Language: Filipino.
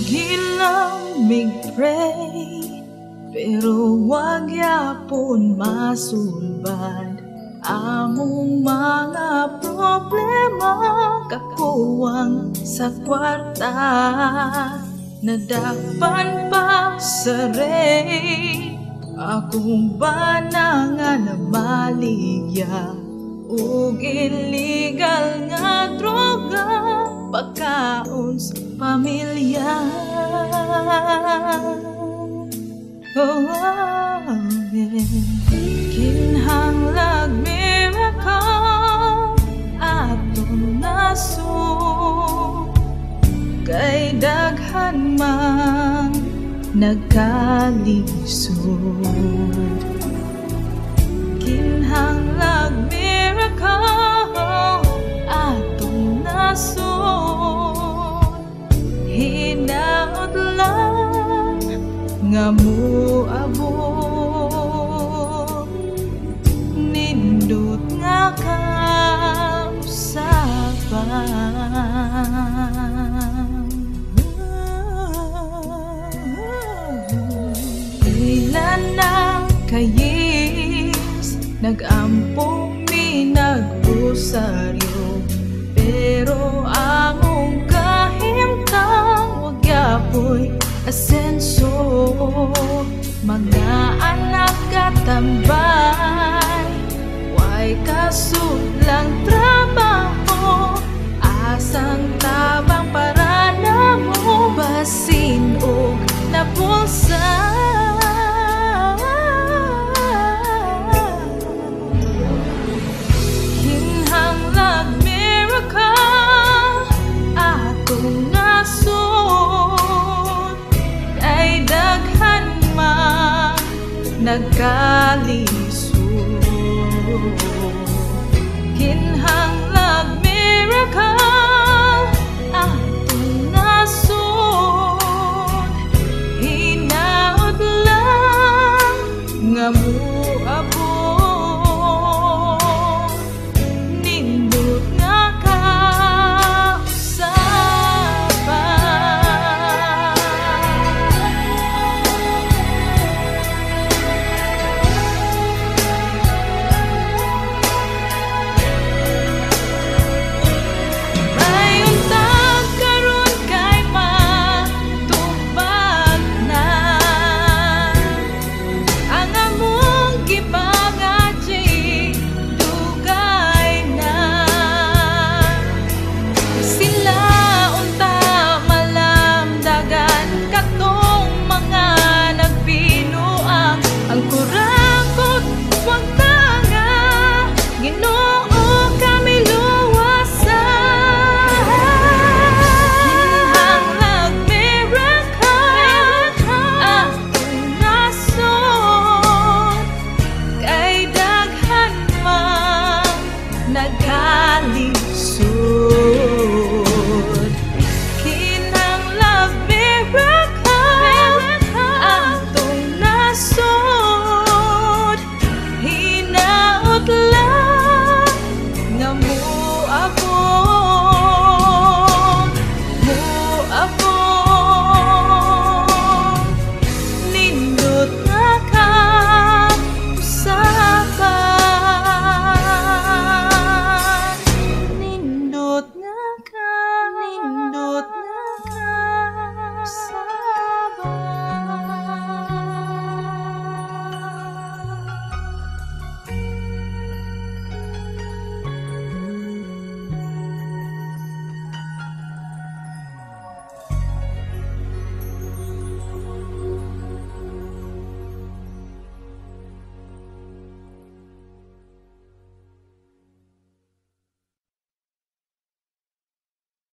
Gilang mig-pray, pero wag yapon masulbad among mga problema. Kakuwang sa kwarta, nadakpan pa sa rey. Akong bana nga namaligya ug illegal nga droga, pagkaon sa pamilya. Kinhanglag miracle atong nasud, kay daghan man nagkalisod. Kinhanglag miracle atong nasud, hinaot lang nga moabot, nindot nga kausapan. Ilan na kayis nag-ampong minag-usaryo, pero among kahimtang wag yapoy asenso. Mga anak katambay, way kasudlang trabaho, asang tabang para na mo basin og napulsa. Kinhanglag miracle atong nasud, ay daghan man nagka